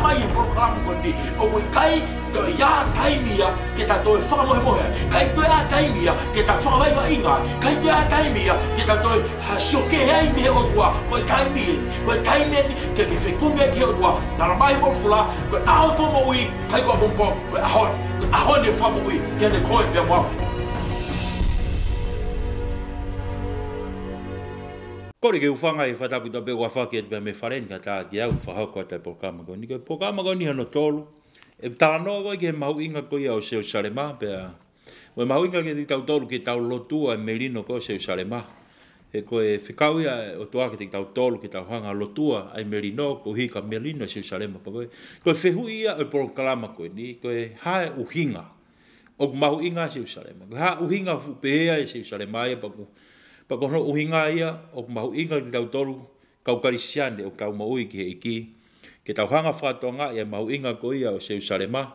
mai e program ko ni o kai to ya taimia ke ta to fa mo mo kai to ya taimia ke ta fa vai vai inga kai to ya taimia ke ta to ha shoke ai me o tua ko taimi ke fe kunga ke o tua ta mai fo fula ko a fo mo wi kai ko bombo ko a ho ne fa mo wi ke ne ko pe mo Kore ke ufanga e whatapu tape ua whake e me wharenga tā ki au whahako te pokama koni. Ko pokama koni hano tolu. E tā noa koi ke mahu inga koi au seo sarema. Pea, we mahu inga ke te tau tolu ke tau lotua e melino ko seo sarema. E koe whikau ia o toa ke te tau tolu ke tau hanga lotua ai melino ko hika melino seo sarema. Koe whehu ia o proklama koe ni. Koe hae uhinga. O mahu inga seo sarema. Koe hae uhinga fupehea e seo sarema ia paku. Pako no uhinga ia o mahu inga ki tau toru kau karisiane o kau maui ki he iki. Ke tau hanga whatonga ia mahu inga ko ia o seu sarema.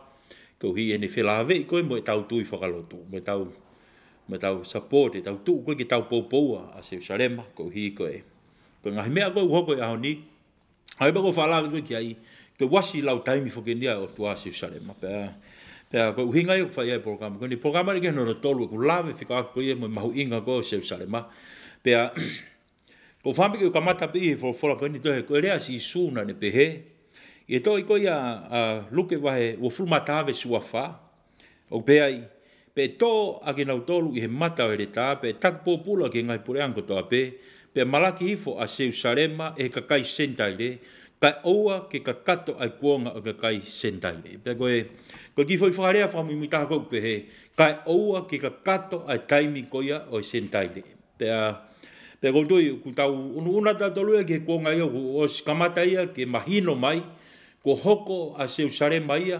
Kau hi ene whelahave i koe mo e tau tui whakalotu. Me tau support e tau tuu koe ki tau poupoua a seu sarema. Kau hi koe. Koe ngahi mea koe uhoko e aho ni. Hai bako whalawe koe ki ai. Koe wasi lau taimi whakendia o tua seu sarema. Pea ko uhinga i whai ai programa. Ko ni programa ni ke no tolu ko lave whika ko ia mo mahu inga ko seu sarema. Pea ko whampi ko kamata pi for ko ni tohe ko rea si suna ne pehe. I to i ko ia luke wahe o fulmatave suafa. O pea i pe to a ke nau tolu i he mata o he ta pe tak popula ke ngai pureang ko to pe. Pea malaki hifo a seu sarema e kakai sentaile. Kai oua ke ka kato ai kuonga o ka kai sentaile. Pea ko ki foi whakarea whamu mitaha kou pehe. Kai oua ke ka kato ai taimi koia o sentaile. Pea ko tui ku tau una tatolu e ke kuonga ia o kamata ia ke mahino mai. Ko hoko a seu sarema ia.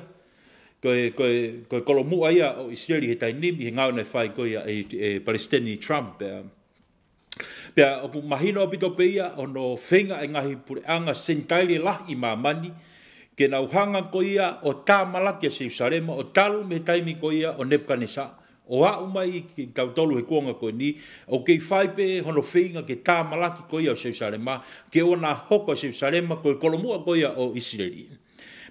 Ko kolomua ia o Israeli he tainimi he ngau nei whai koia e Palestini Trump. Pea o mahino o pito peia o no whenga e ngahi pureanga sentaile lah i mamani ke nau hanga ko ia o tā malaki a seu sarema o talu me taimi ko ia o Nebkanesa o a umai ki tau tolu he kuonga ko ni o kei whaipe hono whenga ke tā malaki ko ia o seu sarema ke o nā hoko seu sarema ko kolomua ko ia o Israeli.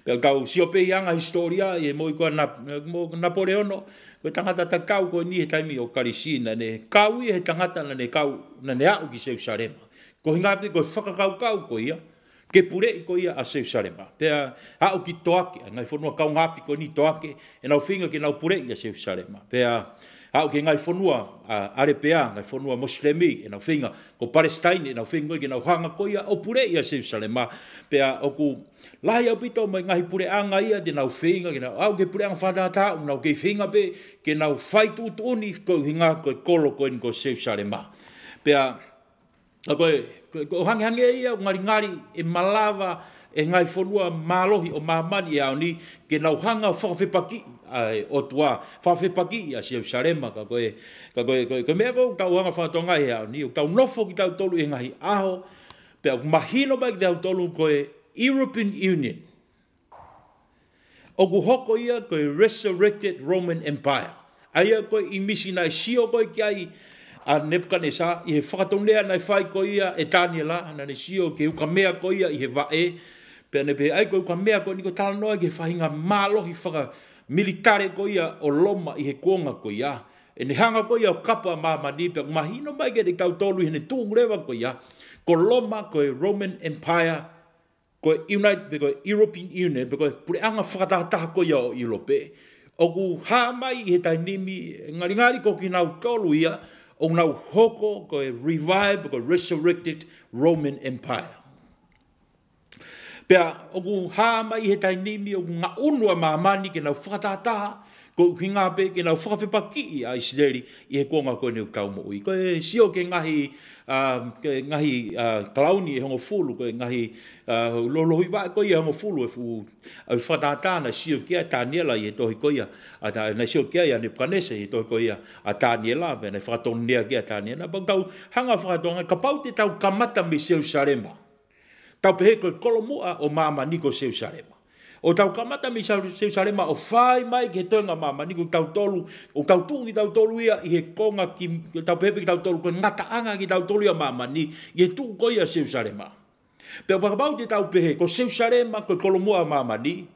Pea kau siope ianga historia e moi koa Napoleono ko tangata takau ko ni he taimi o Karisina ne kau i he tangata na ne kau na ne au ki seu sarema. Ko hingapi ko whakakau ko ia ke pure i ko ia a seu sarema. Pea au ki toake ngai whanua kau ngapi ko ni toake e nau whinga ke nau pure i a seu sarema. Pea au ke ngai whanua arepea ngai whanua moslemi e nau whinga ko Palestine e nau whinga ke nau hanga ko ia o pure i a seu sarema. Pea o ku lahi au pito mai ngahi pure anga ia de nau whinga ke nau au ke pure anga whatata nau ke whinga pe ke nau whaitu utuni ko hinga ko kolo ko in ko seu sarema. Pea ko hangi ia ngari e malava e ngai whanua malohi o mahamani e au ni ke nau hanga whakawhepaki o tua whakawhepaki a seu sarema ka koe mea ko tau hanga whatonga e au ni o tau nofo ki tau tolu e ngahi aho pea mahino mai ki tau tolu koe European Union. O ku hoko ia koe resurrected Roman Empire. Aia koe i misina i sio koe ki ai a Nebkanesa i he whakatonea nai whai ko ia e Daniela na ne sio ke uka mea ko ia i he vae. Pea ne pe ai ko uka mea ko niko tala noa ke whahinga mālohi whaka militare ko ia o loma i he kuonga ko ia. E ne hanga ko ia o kapa mamani pea mahino mai ke te tau tolu i he tūngurewa ko ia. Ko loma ko e Roman Empire ko European Union, ko pureanga whakatataha ko ia o Europe. O ku haa mai he tainimi, ngari ko ki nau tolu ia, o nau hoko ko e revive, ko resurrected Roman Empire. Pea, o ku haa mai he tainimi, o ku ngā unua mahamani ke nau whakatataha, ko hinga pe ke nau whakawhepaki a Israeli i he konga koe neu tau mo ui. Ko e sio ke ngahi klauni e hongo fulu, ko e ngahi lolohi wa koe i hongo fulu e fu whatatana sio kia Daniela i he tohi koe ia, na sio kia ia Nebkanesa i tohi koe ia a Daniela, pe na whakatonea kia Daniela, pa kau hanga whakatonga, ka pau te tau kamata me seu sarema. Tau pehe koe kolomua o mama niko seu sarema. O tau kamata mi seu sarema o whai mai ke toenga mama ni ko tau tolu o tau tungi tau tolu ia i he konga ki tau pepe ki tau tolu ko ngata anga ki tau tolu ia mama ni i he tu ko ia seu sarema. Pe whakabau te tau pehe, ko Jerusalema, ko Kolomua mamani.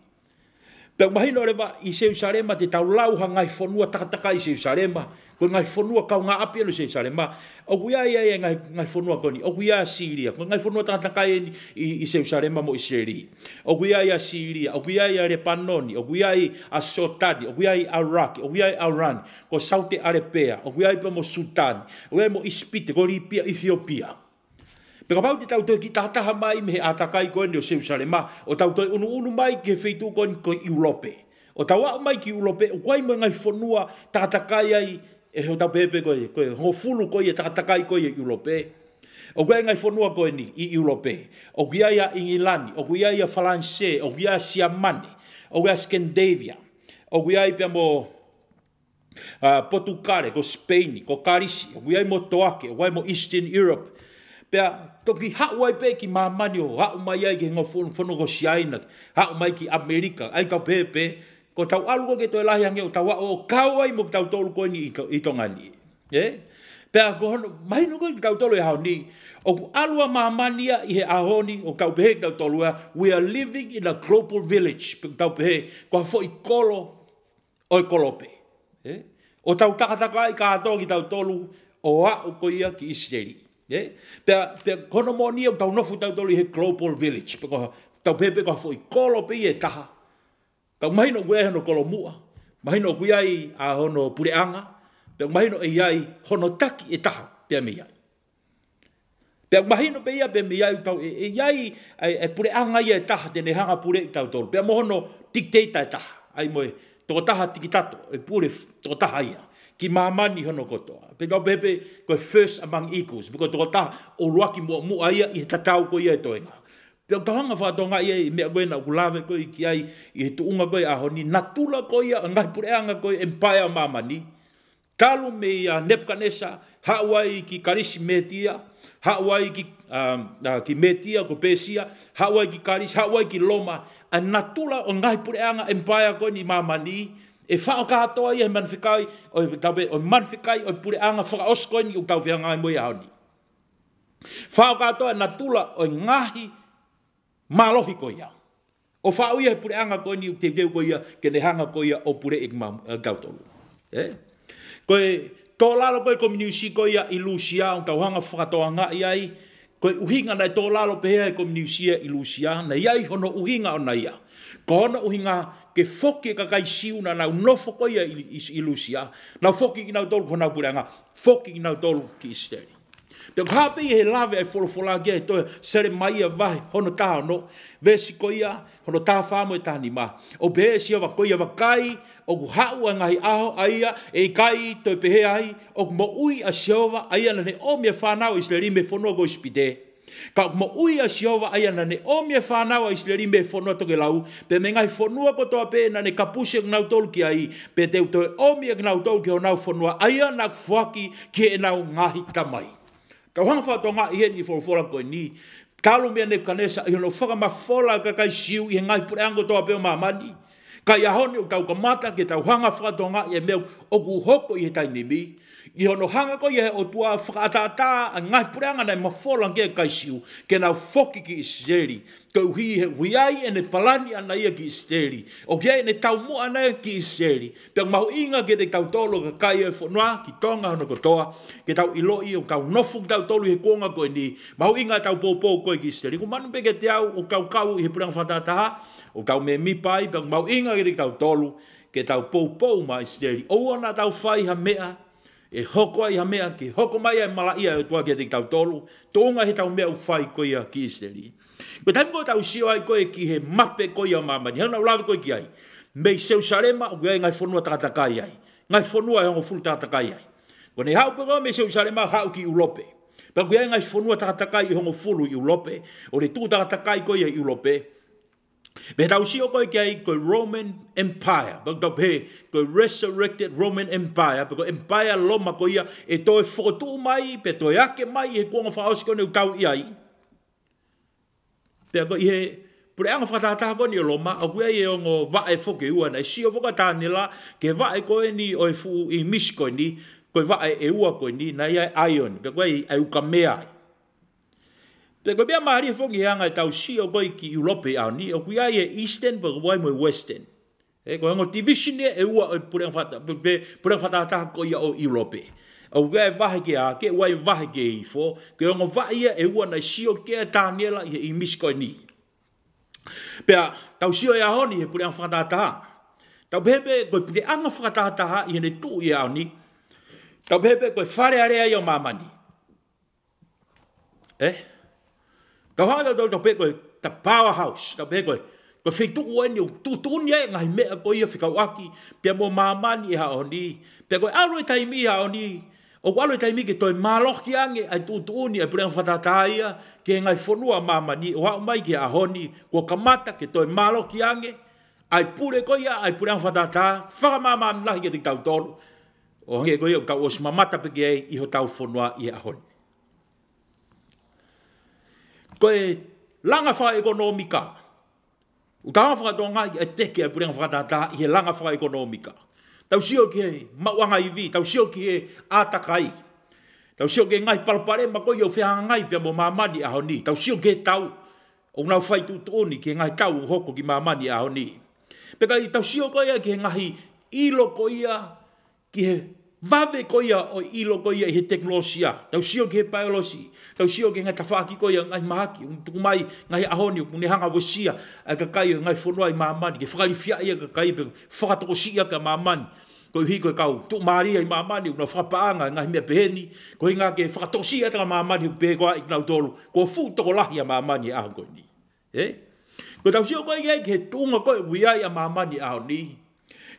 Pe mahino rewa i Jerusalema te tau lauha ngai whanua takataka i Jerusalema. Ko ngai whanua kau ngā api alo Jerusalema. O kuia ia ngai whanua koni. O kuia Syria. Ko ngai whanua takataka i Jerusalema mo Israeli. O kuia ia Syria. O kuia ia Lebanoni. O kuia i Asotadi. O kuia i Iraq. O kuia i Iran. Ko Saudi Arabia. O kuia i mo Sudan. O kuia i mo Ispite. Ko Libya, Ethiopia. Peka pau te tau toi ki tahataha mai me he atakai koe ni o Jerusalema. O tau toi unu mai ki he wheitu koe ni koe Europe. O tau au mai ki Europe, o koe mai ngai whanua tahatakai ai, e ho tau pepe koe, ho fulu koe e tahatakai koe e Europe. O koe ngai whanua koe ni i Europe. O kia ia Ingilani, o kia ia Falanse, o kia Siamani, o kia Scandinavia, o kia ia pia mo Portugal, ko Spain, ko Carisi, o kia ia mo Toake, o kia ia mo Eastern Europe. Pea toki hauai pe ki mamani o hau mai ai ki ngofono ko Siaina, hau mai ki Amerika, ai tau pepe, ko tau aluko ke toi lahi ange o tau o kauai mo tau tolu koe ni i tongani. Pea ko hono, mahino koe ki tau tolu e hao ni, o ku alua mamania i he ahoni o tau pehe ki tau tolu ea, we are living in a global village, pe tau pehe, ko hafo i kolo o i kolope. O tau takataka i kātoa ki tau tolu o au ko ia ki Israeli. Pea kono mo ni o tau nofu tau tolu i he global village. Tau pepe ko hafo i kolo pe i e taha. Kau mahino kue hono kolo mua. Mahino kue ai a hono pureanga. Pea mahino e iai hono taki e taha. Pea me iai. Pea mahino pe ia pe me iai tau e iai e pureanga i e taha. Tene hanga pure i tau tolu. Pea mohono dictator e taha. Ai moe toko taha tikitato. E pure toko taha ia. Ki mamani hono kotoa. Pe tau pepe koe first among equals. Peko toko taha o luaki mua ia i he tatau ko ia e toenga. Pea tahanga whātonga ia i mea koe na ukulawe koe ki ai i he tuunga koe ahoni. Natula koe ia ngai pureanga koe empire mamani. Talu me ia Nebuchadnezzar. Hauai ki Karisi Media. Hauai ki Media ko Persia. Hauai ki Karisi. Hauai ki Roma. A natula o ngai pureanga empire koe ni mamani. E whao katoa ia he manwhikai, o manwhikai o pureanga whakaosko ni o tau whianga i moe aoni. Whao katoa na tula o ngahi malohi ko ia. O whao ia he pureanga ko ni o te teu ko ia, ke ne hanga ko ia o pure ik tautolu. Koe tō lalo koe kominiusi ko ia i Lucia, o tau hanga whakatoa nga iai, koe uhinga nei tō lalo pehea e kominiusia i Lucia, na iai hono uhinga o na ia. Ko hono uhinga ke foki ka kai siu na nau nofo ko ia i Lucia. Nau foki ki nau tolu ko nau pureanga. Foki ki nau tolu ki Isteri. Te kape i he lawe ai wholofola kia e toi sere mai a vahe hono taha no. Vesi ko ia hono taha whamo e tani ma. O pehe si awa ko ia wakai o ku hau a ngahi aho a ia e kai toi pehe ai o ku mo ui a siova a ia na ne o mea whanau Isteri me whanua ko ispide. Ka mo ui a siova ai ana ne o me whanau a Israeli me whanua toke lau, pe me ngai whanua ko toa pe na ne kapuse gnau tolu ki ai, pe te utoe o me gnau tolu ki o nau whanua, ai ana kwhaki ki e nau ngahi tamai. Ka hanga whatonga i heni wholofola koe ni, talo mea Nebuchadnezzar i hono whakamawhola ka kai siu i he ngai pureango toa pe o mamani, ka ia hone o tau kamata ke tau hanga whatonga i e meu o ku hoko i he tainimi, I hono hanga ko ia o tua whakaatata a ngai pureanga nei mawhola kia kaisiu ke nau whoki ki Israeli. Kau hi he wiai e ne palani ana ia ki Israeli. O kia e ne tau mua ana ki Israeli. Pea mahu inga ke te tau tolo ka kai e whanua ki tonga hono kotoa. Ke tau iloi o kau nofu tau tolo he konga koe ni. Mahu inga tau pōpō koe ki Israeli. Ko manu peke te au o kau i he pureanga whatataha. O kau me mipai. Pea mahu inga ke te tau tolo ke tau pōpō ma Israeli. O ana tau whai ha mea. E hoko ai ha mea ki hoko mai ai malaia e tua kia te tau tolu. Tōnga he tau mea uwhai koe ia ki Israeli. Ko taimi koe tau sio ai koe ki he mape koe ia mamani. Hana ulawe koe ki ai. Mei Jerusalema o koe ngai whanua takatakai ai. Ngai whanua e hongo fulu takatakai ai. Ko ne hau peko me Jerusalema hau ki ulope. Pa koe ngai whanua takatakai i hongo fulu i ulope. O le tū takatakai koe ia i ulope. Me tau sio koe ki ai koe Roman Empire. Bak tau pe koe resurrected Roman Empire. Peko Empire loma koe ia e toi whotu mai, pe toi ake mai e kuanga whaosko neu tau i ai. Pea koe i he pureanga whakatataha koe ni o loma, au koe i e ongo vae whoke ua nei. Sio whakatāne la, ke vae koe ni o e fu i mis koe ni, koe vae e ua koe ni, na ia e aion, pe koe i uka mea ai. Pe ko bia mari fongi hanga tau si o koi ki Europe au ni o kuia e Eastern pe wai mo Western. E ko ngo division e ua o purang fata ta ko ia o Europe. O ga vahe ke a ke wai vahe ke I fo ke ngo vai e ua na si o ke Daniela I misko ni. Pe tau si o ia honi e purang fata ta. Tau bebe ko pure anga fata ta I ne tu ia au ni. Tau bebe ko fare area ia mamani. Kau hanga tau pe koe ta powerhouse, tau pe koe whaitu ueni o tutuni e ngahi mea koe ia whikau aki, pia mo mamani e hao ni, pia koe alo e taimi hao ni, o alo e taimi ke toi maloki ange ai tutuni e pureng whatataia, ke ngai whanua mamani, o hao mai ke ahoni, kua kamata ke toi maloki ange, ai pure koe ia, ai pureng whatata, whakamamam lahi ke te tau tolu, o hange koe ia kau os mamata peke ei, iho tau whanua i ahoni. Koe langa wha ekonomika. Utaha whakatonga I teke ai pureng whakatata I he langa wha ekonomika. Tau sio ke mauanga iwi, tau sio ke atakai. Tau sio ke ngai palpare mako I o whianga ngai pia mo mamani ahoni. Tau sio ke tau. O nau whai tutoni ke ngai tau hoko ki mamani ahoni. Peka I tau sio koia ke ngahi ilo koia ki he vave koia o ilo koia I he teknolosia. Tau sio ke biology. Tau sio ke ngai tawhaki koia ngai mahaki. Tukumai ngai ahoni o kune hanga wasia. Ai kakai o ngai whanua I mamani. Ke whakarifia ia kakai pe whakatoko sia ka mamani. Ko hi ko kau tu maria I mamani. Una whakapaanga ngai mea peheni. Ko hi ngā ke whakatoko sia ka mamani. Pehe koa I knau tolu. Ko fu toko lahi a mamani aho koe ni. Ko tau sio koe ke tunga koe wiai a mamani aho ni.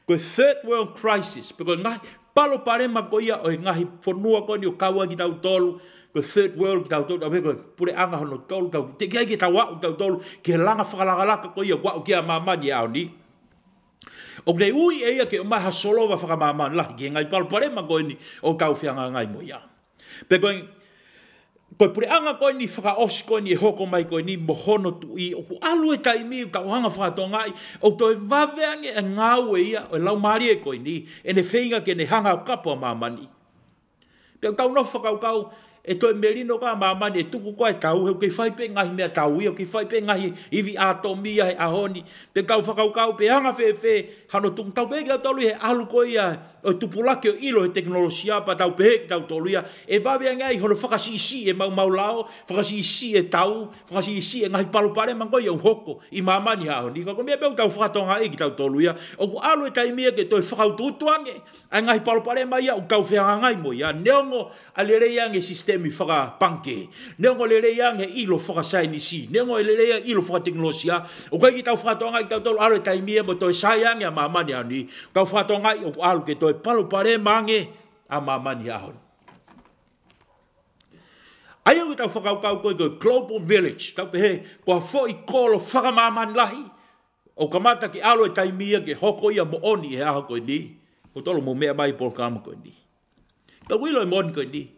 Ko third world crisis. Peko ngai palo parema koia o ngahi whanua koe ni o kaua ki tau tolu. Ko third world ki tau tolu. Ko pure anga hono tolu. Te kia ki tau wau tau tolu. Ki langa whakalakalaka koia wau ki a mamani aho ni. O nei ui eia ke o mai hasolowa whakamamani lahi. Ki ngai palo parema koe ni o tau whianga ngai mo ia. Peko koe pure anga koe ni whakaos koe ni e hoko mai koe ni mohono tu I. O ku alu e taimi o kauhanga whakatongai. O toi waweange e ngau e ia o lau maari e koe ni. E ne whainga ke ne hanga o kapo a mamani. Pea tau no whakaukau e toi merino ka mamani e tuku koe tau. Heu kei whaipe ngahi mea tau ia. O kei whaipe ngahi iwi atomia he ahoni. Pea kau whakaukau pe hanga whewhe. Hano tuku tau peke au tolu he alu koe ia. O tupulake o ilo he teknolosia pa tau pehe ki tau tolu ia. E wawea ngai hono whakasi isi e mau lao. Whakasi isi e tau. Whakasi isi e ngahi palupare mango ia hoko. I mamani hao. Ni kako mea peu tau whakatonga e ki tau tolu ia. O ku alu e taimia ke toi whakaututuange. Ai ngahi palupare mai ia. O kau whehanga ngai mo ia. Neongo alere iange sistemi whakapanke. Neongo lere iange ilo whakasainisi. Neongo lere iange ilo whakateknolosia. O kai ki tau whakatonga ki tau tolu alu e taimia mo toi saiange a mamani hao ni. Kau whakatonga i o ku alu ke toi palo pare mange a mamani ahon. Ai au tau whakaukau koe koe Global Village. Tau pehe kua fo I kolo whakamamani lahi. O kamata ki alo e taimia ke hoko ia mo oni e aho koe ni. O tolo mo mea mai por kama koe ni. Ka wilo e moni koe ni.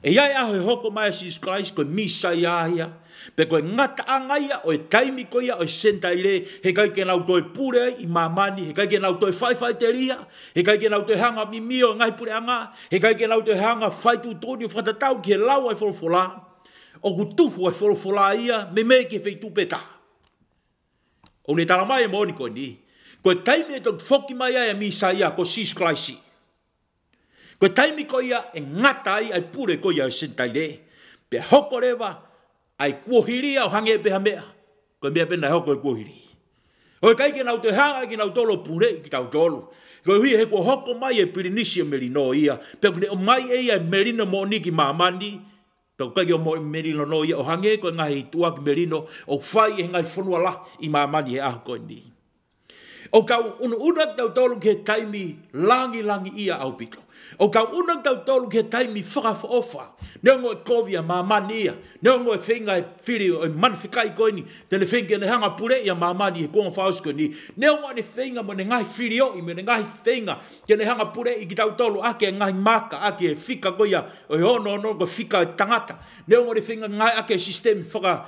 E iai aho e hoko mai Jesus Christ koe misa i ahia. Pe koe ngata angaia o e taimi koe ia o e senta I le. He kai ke nau toi pure I mamani. He kai ke nau toi whaiwhai te ria. He kai ke nau toi hanga mimio ngai pure anga. He kai ke nau toi hanga whaitu tōni o whatatau ki he lau ai wholofola. O ku tufu ai wholofola ia me me ke whaitu peta. O ne tala mai e moni koe ni. Koe taimi e tok whoki mai ai a misa ia ko Jesus Christ. Koe taimi koe ia e ngata ai ai pure koe ia o senta I le. Pe hoko rewa. Ai kuohiria o hange peha mea. Koe mea pena hoko e kuohiri. Hoi kai ke nau te hanga ki nau tolo pure ki tau tolo. Koe hui he kua hoko mai e pirinisia merino ia. Pe kune o mai e ia merino mo ni ki mamani. Pe kai ke o mo merino no ia. O hange koe ngahi tua ki merino. O whai e ngai whanua la I mamani e aho koe ni. O kau unak tau tolo ke taimi langi ia au pito. O kau unak tau tolu ke taimi whakawhaofa. Neongo e kovia mamani ia. Neongo e whenga e whiri o e manwhikai koe ni. Tene whenga ne hanga pure ia mamani e konga whaos koe ni. Neongo ne whenga mo ne ngai whiri o I me ne ngai whenga. Tene hanga pure I ki tau tolu ake ngai maka. Ake e whika koe ia. O e ono ko whika e tangata. Neongo ne whenga ngai ake sistem whaka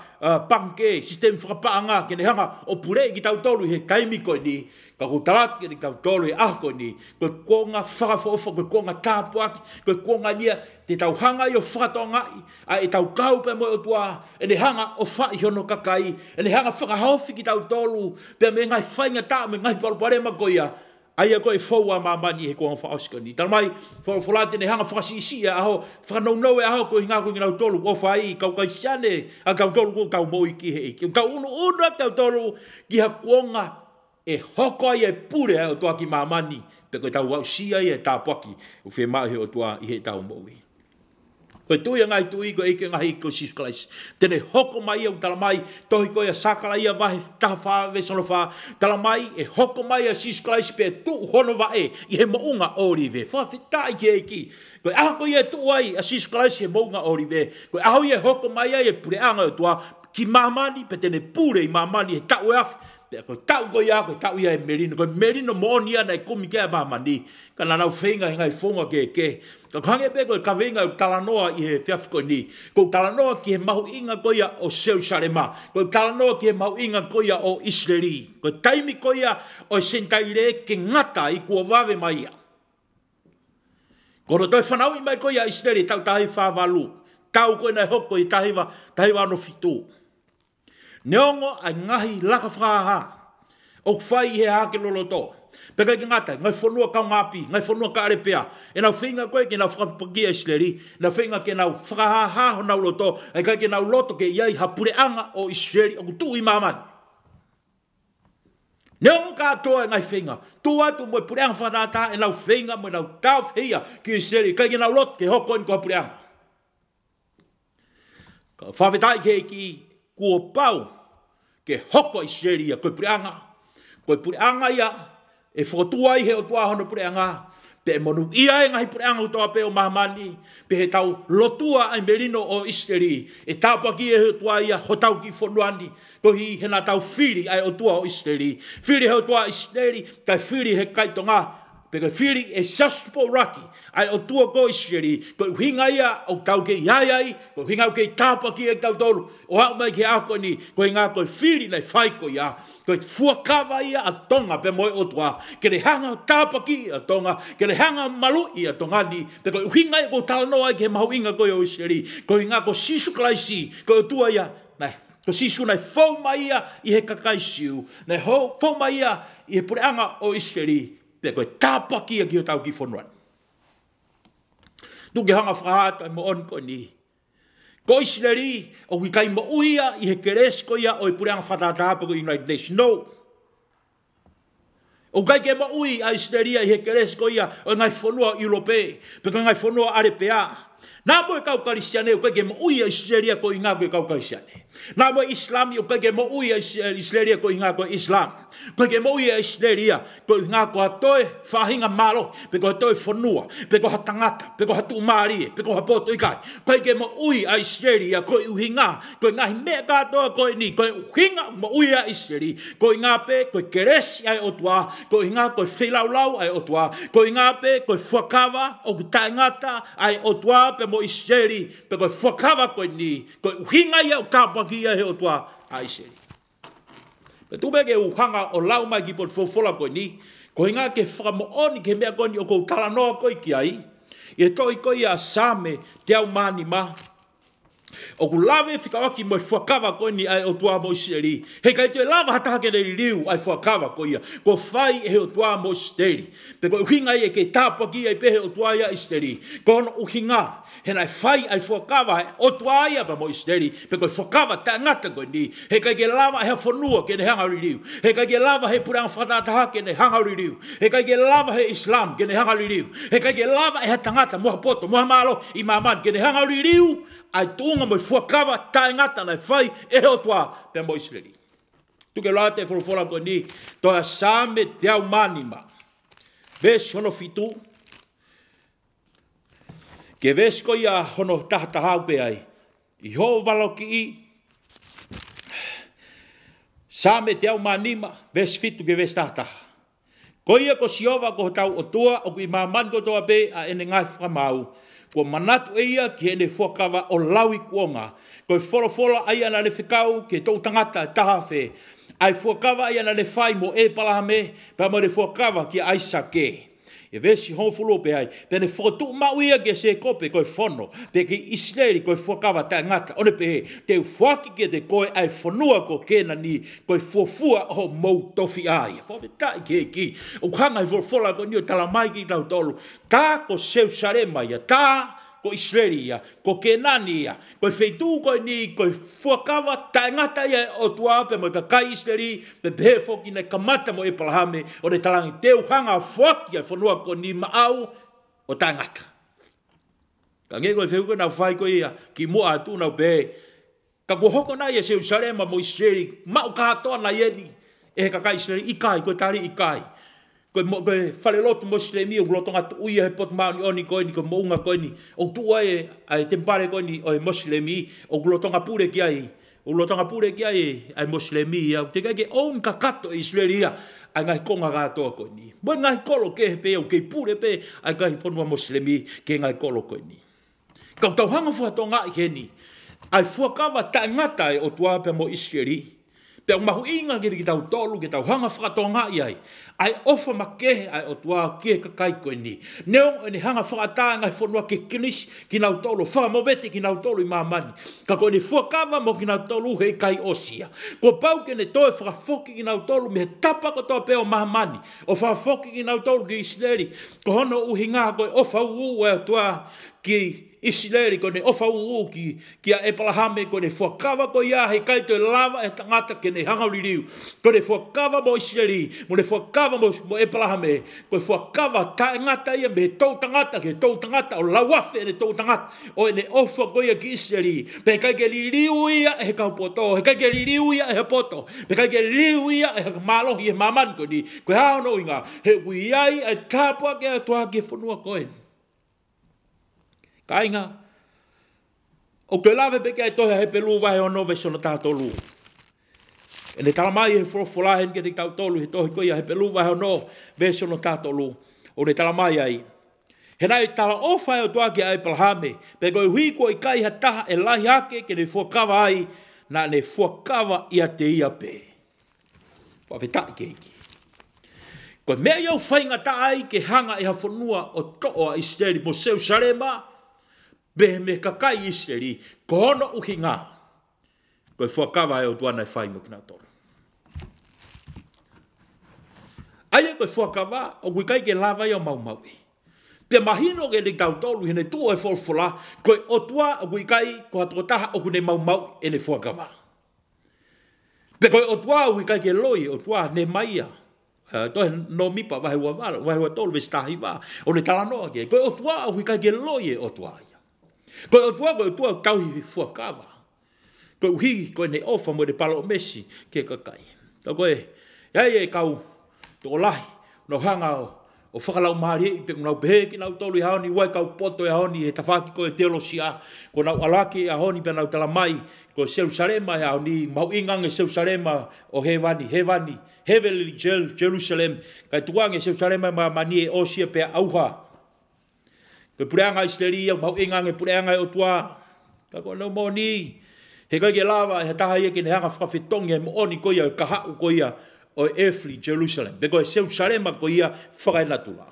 panke. Sistem whakapaanga. Kene hanga o pure I ki tau tolu he kaimi koe ni. Ka ko talat ke ni tau tolu e ah koe ni. Koe konga whakawhaofa koe konga kuonga tāpuaki, koe kuonga nia, te tau hanga i o whakatongai, a e tau kau pe mo o tua, e ne hanga o whai hono kakai, e ne hanga whakahofi ki tau tolu, pe me ngai whainga tā, me ngai palpare makoia, aia koe fōua mamani he kuonga whaoskoni. Tala mai, whalate ne hanga whakasisia, aho, whakanau e aho, koe hinga koe nginau tolu, o whai, kau kai siane, a kau tolu ko kau moi ki he iki. Kau unu kau tolu, ki ha kuonga, e hoko ai e pure o tua ki mamani, pe koe tau wausia i e tāpuaki, o whi mahi o tua i he tau moi. Koe tui a ngai tui, koe ike ngahi ko Jesus Christ. Tene hoko mai au tala mai, tohi koe a sakala ia wahe taha wha, vesono wha, tala mai, e hoko mai a Jesus Christ pe tu hono wae, i he mounga orive. Wha whitai ki eiki. Koe aho koe e tu ai, a Jesus Christ he mounga orive. Koe aho i e hoko mai ai, e pureanga o tua, ki mamani, pe tene pure i mamani, he tau e afu. Koe tau koe ia, koe tau ia e merino. Koe merino moonia na e kumi kea mamani. Ka nanau whenga hinga i whonga ke. Ka hange pe koe ka venga o talanoa i he whiafko ni. Koe talanoa ki he mahu inga koia o Jerusalema. Koe talanoa ki he mahu inga koia o Israeli. Koe taimi koia o sentaire ke ngata i kua wawe mai ia. Kono toi whanau i mai koia Israeli tau tahi whāwalu. Tau koe nei hoko i tahiwa no fitu. Neongo ai ngahi laka whakaha. O whai he hake loloto. Peka ki ngata, ngai whanua kau ngapi, ngai whanua ka arepea. E nau whinga koe ke nau whakapakia Israeli. Nau whinga ke nau whakaha ho nau loto. Ai kai ke nau loto ke iai hapureanga o Israeli. O kutu i mamani. Neongo ka atoa e ngai whinga. Tua tu moe pureanga whanata e nau whinga moe nau tau whia ki Israeli. Kai ke nau loto ke hoko ni ko hapureanga. Ka whawhetai ke ki kua pau ke hoko Israeli a koe pureanga. Koe pureanga ia e whakatua i he o tua hono pureanga. Pe e monu ia e ngahi pureanga o toa pe o mahamani. Pe he tau lotua ai merino o Israeli. E tāpaki e he o tua ia hotau ki whonuani. Kohi he nā tau whiri ai o tua o Israeli. Whiri he o tua Israeli, kai whiri he kaitonga. Peka whiri e sastupo raki, ai o tua ko Israeli, ko hinga ia o tau ke iai, ko hinga o ke tāpaki e tau tolu, o hau mai ke ako ni, ko hinga ko whiri nei whaiko ia, ko fuakawa ia a tonga pe moe o tua, ke re hanga o tāpaki a tonga, ke re hanga malui a tonga ni, pe ko hinga ia ko talanoa ke mahu inga ko o Israeli, ko hinga ko sisu klaisi, ko o tua ia, nei, ko sisu nei fau mai ia i he kakaisiu, nei fau mai ia i he pureanga o Israeli, te koe tāpaki a ki o tau ki whonuan. Nuke hanga whahata mo on ko ni. Ko Israeli, o wikai mo uia i he keres ko ia o i pureanga whatatahapa ko United Nations. No. O kai ke mo ui a Israeli i he keres ko ia o ngai whonua Europe, pe ko ngai whonua Arepea. Nā mo e kau karisiane o kai ke mo ui a Israeli ko i ngā koe kau karisiane. Nā mo Islami o kai ke mo ui a Israeli ko i ngā koe Islam. Koe ke mo ui a Israeli ko i ngā koe toe whahinga malo, pe koe toe whanua, pe koe tangata, pe koe tu maari, pe koe poto i kai. Koe ke mo ui a Israeli ko i uhinga, ko i ngahi mea katoa ko i ni, ko i uhinga mo ui a Israeli, ko i ngā pe, ko i keresi ai o tua, ko i ngā koe whilaulau ai o tua, ko i ngā pe, ko i whakawa o ku taingata ai o tua pe mo Israeli, pe koe whakawa ko i ni, ko i uhinga ia o tāpaki ai o tua a Israeli. Pe tu ke uhanga o lau mai ki pot fofola ko ni, ko inga ke whakamooni ke mea koni o kou talanoa koi ki ai, e toi koi a same te au mani ma. O ku lawe whikawaki mo whakawa koi ni ai o tua mo Israeli. He kai tue lawa hataha ke nei riu ai whakawa koi ia. Ko whai e he o tua mo Israeli. Pe ko uhinga e ke tāpaki ai pehe o tua ia Israeli. Ko ono uhinga. He nai whai ai whakawa o tua ia pa mo Israeli. Pe ko whakawa ta ngata koi ni. He kai ke lawa he whanua ke ne hangari riu. He kai ke lawa he puranga whatataha ke ne hangari riu. He kai ke lawa he Islam ke ne hangari riu. He kai ke lawa he tangata moha poto, moha malo, i maman ke ne hangari riu. Ai tunga mo fuakawa tae ngata nai whai e o toa pe mo Israeli. Tuke loa te whorofora ko ni, toa same te au manima. Ves hono fitu, ke ves ko ia hono tahatahau pe ai. I ho walo ki i, same te au manima, ves fitu ke ves tahataha. Ko ia ko siova ko tau o tua, o kui maman ko toa pe a ene ngai whamau. Ko manatu e ia ki ene whakawa o laui kuonga. Ko wholofola ai ana le whikau ke tau tangata taha whe. Ai whakawa ai ana le whai mo e palahame, pa mo le whakawa ki aisa ke. e vesi honfulo pe ai pe ne fotu mauia ke se kope ko fono pe ki Israeli ko fokava ta ngata one pe te fuaki ke te ko ai fonua ko kena ni ko fofua o mo tofi ai fo be ta ke ki o kanga i fola ko ni tala mai ki tau tolu ta ko seu sarema ya ta ko Israelia, ko Kenania, ko feitu ko ni, ko fuakava taingata ia o tuape mo ka kai Israeli, pe foki na kamata mo e palahame, o re talangi teu hanga fuaki a whanua ko ni maau o taingata. Ka nge koe wheuka na whai ko ia, ki mua atu na pe, ka ko hoko na ia seu Salema mo Israeli, mau ka hatoa na ieni, e ka kai Israeli, ikai, ko tari ikai. Koe whale lotu moslemi o glotonga tu uia he pot mauni oni koe ni ko mounga koe ni o tua e ai tempare koe ni o e moslemi o glotonga pure ki ai o glotonga pure ki ai moslemi au te kai on kakato Israelia ai ngai konga gatoa koe ni mo ngai kolo ke he pe o ke pure pe ai kai fonua moslemi ke ngai kolo koe ni kau tau hanga fuatonga i he ni ai fuakava ta ngata e o tua pe mo Israeli pe o mahu inga ki tau tolu, ki tau hanga whakatonga i ai. Ai ofa makehe ai o tua kia kakai koe ni. Neo ni hanga whakata ngai whanua ke kinis ki nau tolu, whakamowete ki nau tolu i mamani. Ka koe ni fuakawa mo ki nau tolu hei kai osia. Ko pau ke ne toe whakafoki ki nau tolu me he tapa ko toa peo mamani. O whakafoki ki nau tolu ki Israeli. Ko hono uhi ngā koe ofa uu e o tua ki Israeli ko ne ofa uu ki a Epalahame ko ne fuakawa ko ia hei kai toe lava e tangata ke ne hangauririu. Ko ne fuakawa mo Israeli, mo ne fuakawa mo Epalahame, ko ne fuakawa tae ngata ia me tau tangata ke tau tangata o lawafe ne tau tangata o ne ofa ko ia ki Israeli. Pe kai ke liriu ia e he kaupoto, he kai ke liriu ia e he poto, pe kai ke liriu ia e he malohi e maman ko ni, ko hao no inga, he uiai e tāpua ke a toa ke whanua koe. Kainga, o ke lawe peke ai tohe he pelu wahe o nove sona tātolu. E ne talamai he whorofolahen ke te tautolu he tohe koia he pelu wahe o no ve sona tātolu. O ne talamai ai. He nai tala ofa e o toa ki ai Palahame, pe koe hui ko i kai ha taha e lahi ake ke ne fuakawa ai, na ne fuakawa ia te ia pe. Whawhetai ke iki. Koe mea iau whainga ta ai ke hanga e ha whanua o toa Israeli mo seu Salema, be me kakai Israeli, ko hono uhi ngā. Koe fuakawa e o tuana e whai mo ki nā toro. Aia koe fuakawa, o kui kai ke lawa i o maui. Pe mahino ke ne tau tolu, hene tua e wholfola, koe o tua o kui kai, ko hatoa taha o kune mau e ne fuakawa. Pe koe o tua o kui kai ke loi, o tua ne maia. Toi no mipa wahe ua tolu ve stahi wa, o ne talanoa ke. Koe o tua o kui kai ke loi e o tua ia. Koe o tua kauhi fuakawa. Koe uhi, koe ne ofa mo de palo mesi ke kakai. Tau koe, iai e kau, tō lahi, no hanga o whakalau maari e peku nau pehe ki nau tolu i haoni, wai kau poto i haoni, e tawhaki koe teolosia, ko nau alaki i haoni pe nau talamai, ko Jerusalema i haoni, mau ingang e Jerusalema o Hevani, Heavenly Jerusalem, kai tuang e Jerusalema ma mani e osia pe auha. Koe pureanga Israeli au mau ingang e pureanga e o tua. Ka koe nau mo ni. He kai ke lava e taha ia ke ne hanga whakawhetongi e mo oni koia e kahau koia o Heavenly Jerusalem. Be koe Jerusalema koia whakainatula.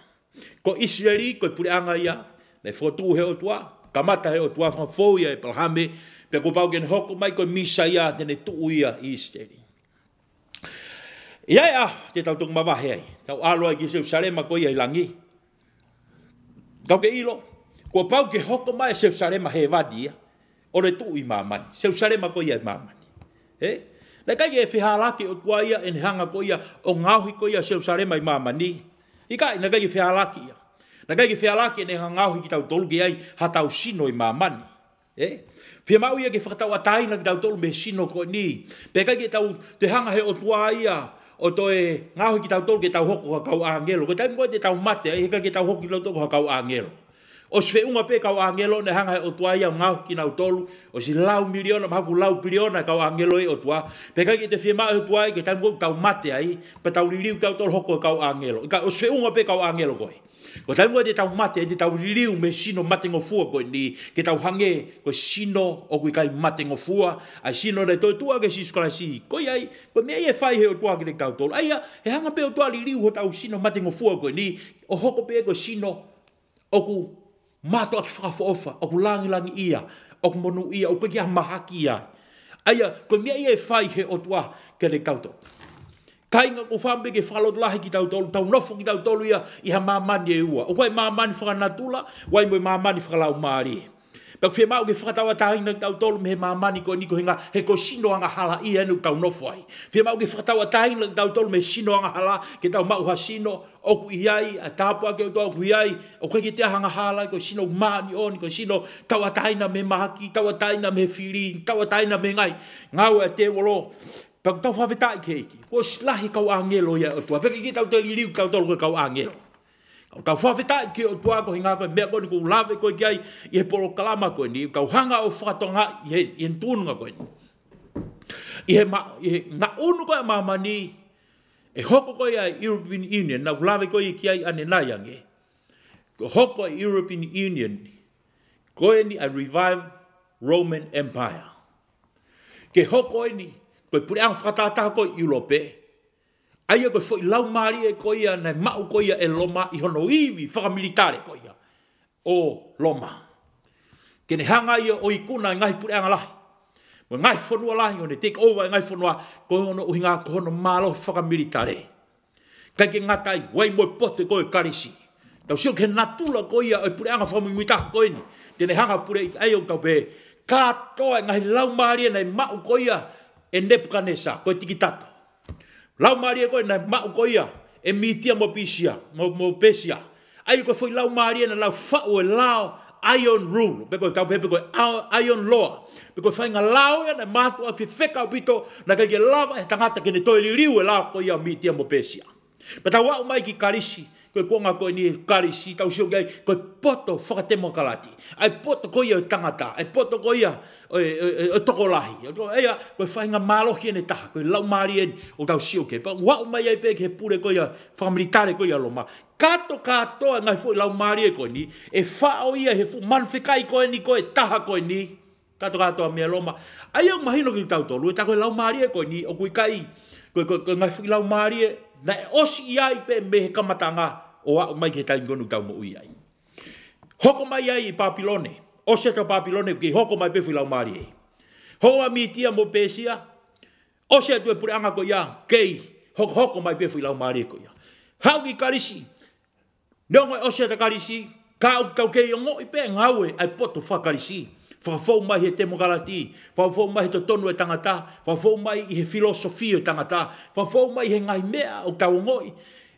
Ko Israeli koe pureanga ia. Ne whotu he o tua. Kamata he o tua whakafou ia e Palahame. Pe ko pau gen hoko mai koe misa ia tene tuu ia i Israeli. Iai te tau tung mawahe ai. Tau aloa ki Jerusalema koia i langi. Kau ke ilo, kua pau ke hoko mai Jerusalema he wadi ia, o re tuu i mamani, Jerusalema ko ia i mamani. Nai kai e whihalaki o tua ia, en hanga ko ia, o ngauhi ko ia Jerusalema i mamani. I kai, nai kai e whihalaki ia. Nai kai e whihalaki en ngauhi ki tau tolu ki ai, ha tau sino i mamani. Whia mau ia ke whakatau ataina ki tau tolu me sino ko ni. Pe kai ke tau te hanga he o tua ia, o to e ngāhui ki tau tolu ke tau hoko ka kau angelo. Ko taimi koe te tau mate, e heka ke tau hoko ki tau tolu ka kau angelo. O se unga pe kau angelo ne hanga o tua ia ngāhui ki nau tolu, o si lau miliona, mahaku lau piliona kau angelo e o tua. Pe kai ke te whia maa o tua e ke taimi koe tau mate ai, pe tau liriu tau tolu hoko kau angelo. O se unga pe kau angelo koe. Ko tai mo te tau mate te tau liu me sino mate ngofua ko ni ke tau hange ko sino o ku kai mate ngofua ai sino le to tua ke siskola si ko ai ko me e fai he o tua ke tau tol ai he hanga pe o tua liu ho tau sino mate ngofua ko ni o hoko pe ko sino o ku mato ki whakafofa o ku langi ia o ku monu ia o ku ki mahaki ia ai ko me e fai he o tua ke le tau tol kainga ko fambe ke falo lahi ki tau tolu tau nofo ki tau tolu ia iha mamani e ua o koe mamani whakanatula wai mo mamani whakalau maari pek whi mau ke whakatawa tahina tau tolu me he mamani ko niko hinga he ko sino anga hala ia enu tau nofo ai whi mau ke whakatawa tahina tau tolu me sino anga hala ke tau mau ha sino o ku iai a tapua ke o tau ku iai o koe ki te hanga hala ko sino maani o ko sino tawa tahina me mahaki tawa tahina me whiri tawa tahina me ngai ngau e te wolo Pag tau whawhetai keiki, ko slahi kau angelo ia o tua. Peki ki tau te liriu tau tolu kau angelo. Kau whawhetai ke o tua ko hinga koe mea koe ni ko lawe koe kiai i he polo kalama koe ni. Kau hanga o whakatonga i he tūnunga koe ni. I he ngā unu koe mamani e hoko koe ai European Union na lawe koe i kiai ane naiange. Ko hoko ai European Union koe ni a revived Roman Empire. Ke hoko ni koe pure ang whakatata koe Europe. Aia koe fo i lau maari e koe ia, nei mau koe ia e loma i hono iwi whakamilitare koe ia. O loma. Kene hanga ia o ikuna i ngai pure anga lahi. Mo ngai whanua lahi, o ne take over i ngai whanua, koe hono uhinga ko hono malo whakamilitare. Kai ke ngatai, wai moe pote koe karisi. Tau sio ke natula koe ia, o pure anga whamimita koe ni. Tene hanga pure i ai o tau pe, katoa i ngai lau maari e nei mau koe ia, e Nebuchadnezzar, koe tiki tato. Lau maria koe na mau koe ia, e mitia mo pisia, mo pesia. Ai koe foi lau maria na lau whao e lau iron rule. Peko tau pepe koe iron law. Peko whainga lau ia na mātua a whiwheka o pito, na kai ke lava e tangata kene toi liriu e lau koe ia mitia mo pesia. Peta wau mai ki karisi, koe kuanga koe ni karisi, tau sio gai, koe poto whakatemo kalati. Ai poto koe ia tangata, ai poto koe ia o tokolahi. Eia, koe whainga malohi ene taha, koe lau maari ene o tau sio ke. Pa wau mai ai peke he pure koe ia, whakamilitare koe ia loma. Kato katoa ngai fo lau maari e koe ni, e whao ia he fu manwhikai koe ni koe taha koe ni. Kato katoa mea loma. Ai au mahino ki tau tolu, e ta koe lau maari e koe ni, o kui kai, koe ngai fu lau maari e, na e osi iai pe me he kamatanga o au mai ke taingonu tau mo ui ai. Hoko mai ai i Papilone. O se to Papilone ki hoko mai pe fu lau maari e. Hoko mai mitia mo pesia. O se tu e pure anga ko ia kei hoko mai pe fu lau maari e ko ia. Hau ki karisi. Neongo o se ta karisi. Ka au tau kei o ngoi pe ngau e ai poto whakarisi. Whakafou mai he temo galati. Whakafou mai he to tonu e tangata. Whakafou mai i he filosofia e tangata. Whakafou mai he ngai mea o tau ngoi.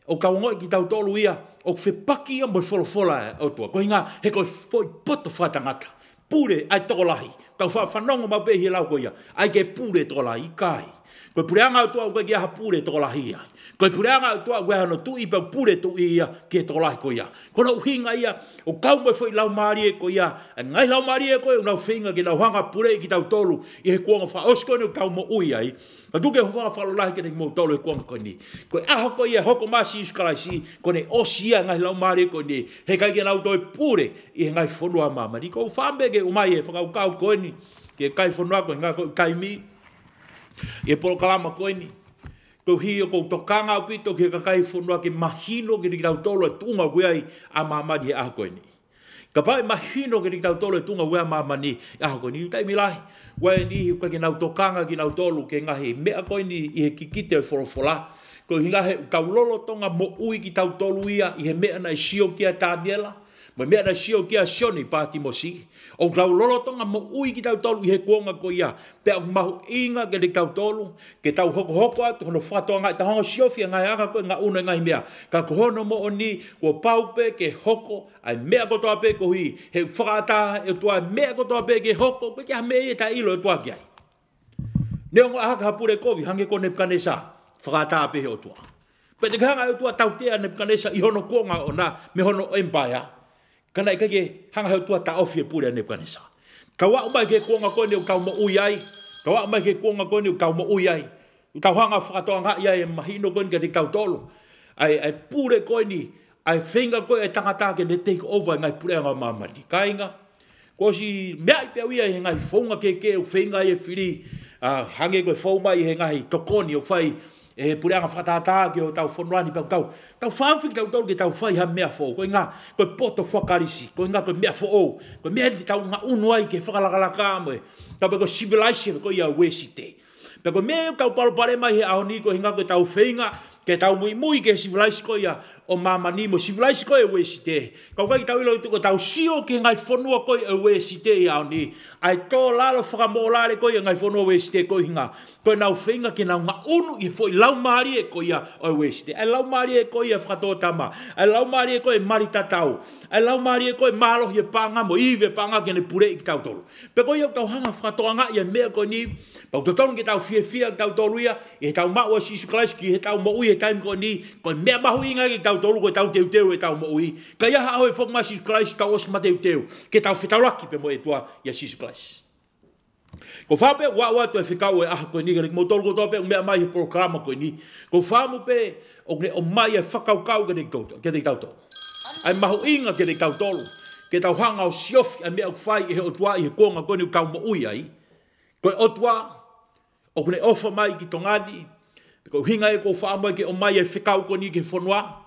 O kau ngoi ki tau tolu ia. O whepaki ia mo wholofola o tua. Ko hinga he koe foi poto whatangata. Pure ai tokolahi. Tau whanongo mau pehi e lau ko ia. Ai ke pure tokolahi i kai. Koe pure anga o tua koe ki aha pure tokolahi ia. Koe pure anga o tua koe hano tu i pau pure tu ia ki e tokolahi ko ia. Kono uhinga ia. O kau mo foi lau maari e ko ia. Ngai lau maari e koe unau whinga ki lau hanga pure ki tau tolu. I he kuanga wha osko ni o kau mo ui ai. Ma tuke ho whanga whalolahi kene ki mo tolu e kuanga koe ni. Koe aho koe ia hoko masi iskalaisi. Kone osi ia ngai lau maari e koe ni. He kai ki nau toi pure i he ngai whanua mama. Ni kou whambe ke umai e whakau kau koe ni. Ke kai whanua koe ngai koe kai mi. E polo kalama koe ni. Kou hi o kou tokanga o pito ke kakai whanua ke mahino ke tau tolu e tunga koe ai a mamani e aho koe ni. Ka pai mahino ke tau tolu e tunga koe a mamani e aho koe ni. Taimi lahi. Wai ni koe ke nau tokanga ki nau tolu ke ngahi mea koe ni i he kikite e wholofola. Ko hinga he kau lolo tonga mo ui ki tau tolu ia i he mea na i sio kia tāniela. Mo mea na sio kia sioni pāti mo si. O kau lolo tonga mo ui ki tau tolu i he kuonga ko ia. Pea mahu inga ke te tau tolu. Ke tau hoko hoko atu hono whatoa ngai. Ta hongo siofia ngai aga koe ngā una ngai mea. Ka kohono mo o ni kua paupe ke hoko. Ai mea kotoa pe ko hui. He whakata e tua mea kotoa pe ke hoko. Koe kia mea e ta ilo e tua ki ai. Neongo ahaka hapure kovi hange ko Nebuchadnezzar. Whakata pe he o tua. Pe te kahanga e tua tautea Nebuchadnezzar i hono kuonga o na me hono empire. Kana i kake hanga hau tua ta ofie pure a Nebuchadnezzar. Ka wau mai ke kuonga koe ni u kau mo ui ai. Ka wau mai ke kuonga koe ni u kau mo ui ai. U kau hanga whakatoa ngā ia e mahino koe ni ka te kau tolu. Ai pure koe ni ai whenga koe e tangata ke ne take over ngai pureanga mamani. Kainga, ko si mea i pewia he ngai whaunga ke o whenga e whiri, hange koe whauma i he ngai tokoni o whai, e pureanga whatata ke o tau whanuani pau tau. Tau whaamwhiki tau tau ke tau whai ha mea whau. Koe ngā, koe poto whakarisi, koe ngā koe mea whau. Koe mea di tau ngā unuai ke whakalakalaka moe. Tau pe koe civilization koe ia wesite. Pe koe mea tau palopare mai he ahoni koe hinga koe tau whenga, ke tau mui ke civilization koe ia o mamani mo civilization koe e wesite. Kau kai tau ilo i tuko tau sio ke ngai whanua koe e wesite i ahoni. Ai tō lalo whakamolare koe e ngai whanua wesite koe hinga. Koe nau whenga ke nau ngā unu i fo i lau maari e koe ia o e wesite. Ai lau maari e koe ia whakatotama. Ai lau maari e koe marita tau. Ai lau maari e koe malohi e panga mo iwe panga ke ne pure i tau tolu. Pe koe iau tau hanga whakatoanga i a mea koe ni. Pau totonu ke tau fia tau tolu ia. E tau maua sisu Christ ki he tau mo ui e taim koe ni. Koe mea mahu inga ke tau tolu koe tau teu teu e tau mo ui. Ka ia hao e whokma sisu Christ tau osma teu teu. Ke tau whetaulaki pe mo e tua ia sisu Christ. Ko whape wa to e whikau e aha koe ni. Mo tolu ko tope o mea mai he programa koe ni. Ko whamu pe o mai e whakaukau ke te tau tolu. Ai mahu inga ke te tau tolu. Ke tau hanga o siofi a mea whai e he otua i he konga koe ni tau mo ui ai. Koe otua o kune ofa mai ki tongani. Ko hinga e ko whaamai ke o mai e whikau koe ni ke whanua.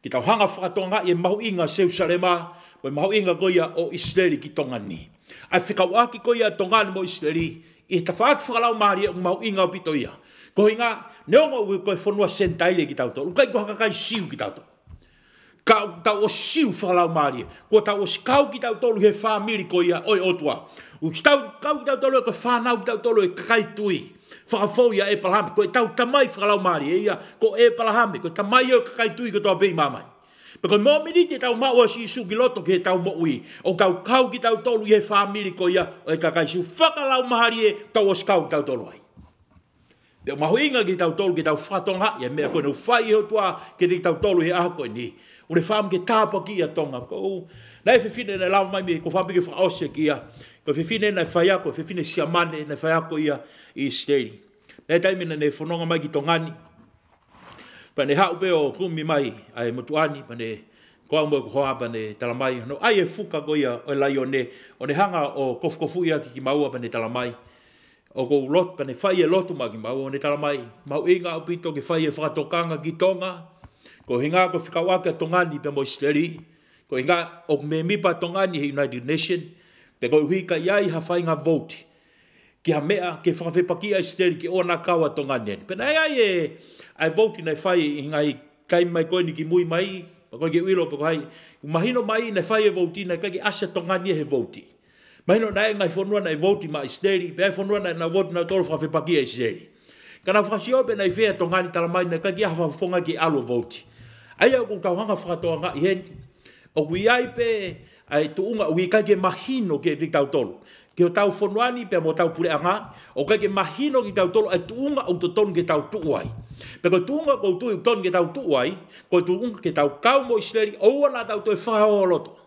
Ki tau hanga whakatonga i e mahu inga Jerusalema. Koe mahu inga koe ia o Israeli ki tongani. Ai whikau aki koe ia tongani mo Israeli. I ta whaaki whakalau maari e o mahu inga o pito ia. Ko hinga neonga ui koe whanua sentaile ki tau tolu. Kai ko haka kai siu ki tau tolu. Ka tau o siu whakalau maari. Ko tau o skau ki tau tolu he whamiri koe ia oi otua. U kau ki tau tolu e koe whanau ki tau tolu e kakai tui. Whakafau ia e palahame. Koe tau tamai whakalau maari e ia. Ko e palahame. Koe tamai e kakai tui ko toa pei mamai. Peko mo miri te tau maua si isu ki loto ke tau mo ui. O kau ki tau tolu i he whamiri ko ia. O e kakai siu whakalau mahari e tau o skau ki tau tolu ai. Peko mahu inga ki tau tolu ki tau whatonga. Ia mea koe nau whai ho tua ke te tau tolu he aha koe ni. Ure whaam ke tāpa ki ia tonga. Ko nei whiwhine nei lau mai me ko whaam ke whaose ki ia. Ko whiwhine nei whaiako, whiwhine siamane nei whaiako ia i Israeli. Nei taimina nei whanonga mai ki tongani. Pane hau pe o kumi mai ai motuani pane koa mo ko hoa pane talamai no ai e fuka ko ia o laione o ne hanga o kofu ia ki maua pane talamai o ko lot pane fai e lotu ma ki maua ne talamai mau inga o pito ki fai e whakatokanga ki tonga ko hinga ko whikawaka tongani pe mo Israeli ko hinga o me mipa tongani he United Nation pe ko huika iai ha fai nga vote ki ha mea ke whakawhepaki a Israeli ki ona kawa tongani pe na ai ai vote nei fai i ngai kai mai koe ni ki mui mai ko ke uilo ko hai mahino mai nei fai e vote nei ka ki asa tongani he vote mahino nei ngai fonua nei vote mai Israeli pe fonua nei na vote na tolo whakawhepaki a Israeli kana whakasio pe nei fea tongani talamai nei ka ki hawa fonga ki alo vote ai au kau hanga whakatoanga i hen o kui ai pe ai tuunga ui ka ke mahino ke te tau tolo ke o tau fonuani pe mo tau pure anga o ka ke mahino ki tau tolo ai tuunga o to ton ke tau tuai pe ko tuunga ko tu ton ke tau tuai ko tuunga ke tau kau mo Israeli o na tau to fa o loto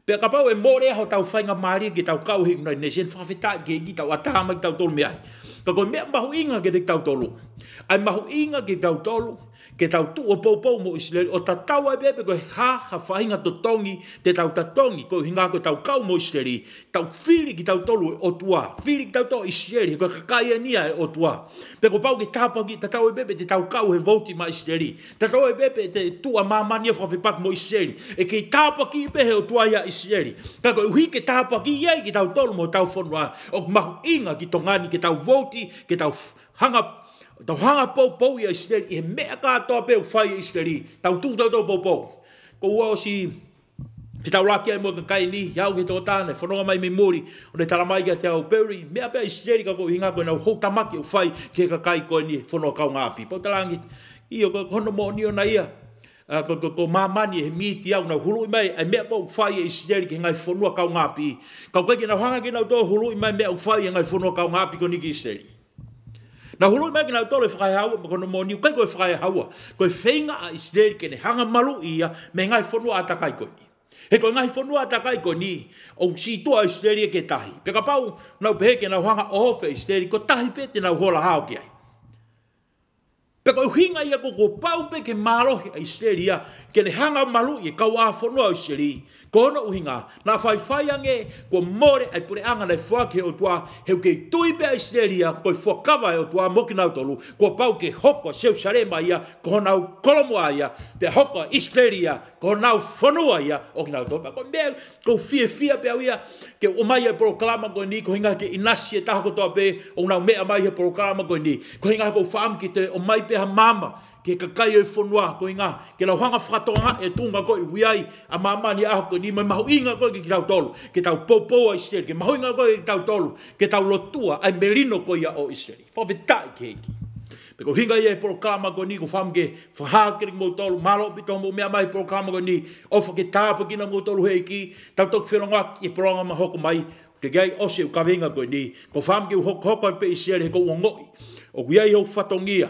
pe ka pau e more ho tau fainga mari ke tau kau hik no nation fa fita ke ki tau atama ki tau tolo mea ko me mahu inga ke te tau tolo ai mahu inga ke tau tolo ke tau tu o pou mo Israeli o tatau ai bebe ko ha fainga to tongi te tau tatongi ko hinga ko tau kau mo Israeli tau fili ki tau tolu o tua fili ki tau to Israeli ko kakai nia o tua pe ko pau ki tapa ki tatau ai bebe te tau kau he voti ma Israeli tatau ai bebe te tu a mama nia fa pak mo Israeli e ke tapa ki be he o tua ya Israeli ka ko hui ke tapa ki ye ki tau tolu mo tau fonwa o mahu inga ki tongani ke tau voti ke tau hanga tau hanga pou ia Israeli e mea ka toa peu whai Israeli tau tū tau pou ko ua o si whitau laki ai mo ka kai ni iau ki tō tāne whanonga mai me mori o ne talamai ki a te au peuri mea pea Israeli ka ko hinga koe nau hou tamaki o whai ki ka kai koe ni whanonga kau ngāpi pau talangi i o kono mo ni o na ia ko mamani he miti au nau hului mai ai mea ko whai Israeli ki ngai whanonga kau ngāpi kau kai ki nau hanga ki nau tō hului mai mea whai ngai whanonga kau ngāpi ko ni ki Israeli na hulu mai na tole frai hawa ko no moni ko frai hawa ko fenga a Israel ke ne hanga malu ia me ngai fonu atakai ko ni he ko ngai fonu atakai ko ni o si to Israel ke tahi pe ka pau na pe ke na hanga o fe Israel ko tahi pe te na hola hao ki ai Pe ko hinga ia ko pau pe ke malohi a Israelia ke le hanga malu i kau a whanua Israeli. Ko ona uhinga, na whai ange ko more ai pure anga nei whake o tua heu ke tui pe a Israelia ko i whakawa e o tua moki nau tolu ko pau ke hoko seu sarema ia ko nau kolomoa ia te hoko Israelia ko nau whanua ia o ki nau tolu. Ko mea ko fia pe au ia ke o mai e proklama ko ni ko hinga ke inasi e taha ko toa pe o nau mea mai e proklama ko ni ko hinga ko whaam ki te o mai pe ha mama ke kakai e whanua ko inga ke lau hanga whakatonga e tunga ko i wiai a mama ni aho ko ni mai mahu inga ko ki tau tolu ke tau popo a Israel ke mahu inga ko ki tau tolu ke tau lotua ai merino ko ia o Israel whawhetai ke eki pe ko hinga ia e proklama ko ni ko wham ke whahakering mo tolu malo pito mo mea mai proklama ko ni ofa ke tāpa kina mo tolu heiki tau tok whenonga i pronga mahoko mai te gai ose u kawenga ko ni ko wham ke u hoko pe Israel he ko uangoi o wiai ho whatongia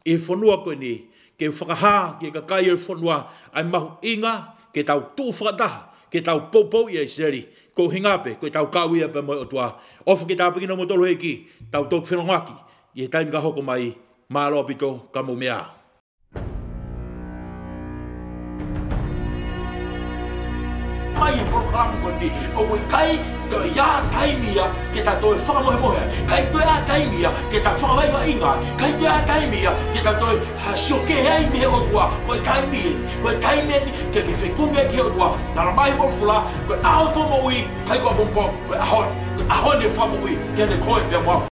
e whanua koe ni, ke whakaha, ke kakai e whanua, ai mahu inga, ke tau tū whakataha, ke tau poupou i Israeli, ko hingape, ko tau kauia pe moi o tua, ofa ke tau pekina mo tolu heiki, tau tōk whenongaki, i he taimi ka hoko mai, māloa pito, ka mo mea. Mai e proklama ko ni o we kai to ya taimia ke ta to whakamohe mohe kai to ya taimia ke ta whakawaiwa inga kai to ya taimia ke ta to hasioke hei me o tua ko taimia ke whikunga ki o tua tala mai fofula ko ao whamoi kai ko bombo ko ahon ne whamoi ke ne koe pe moa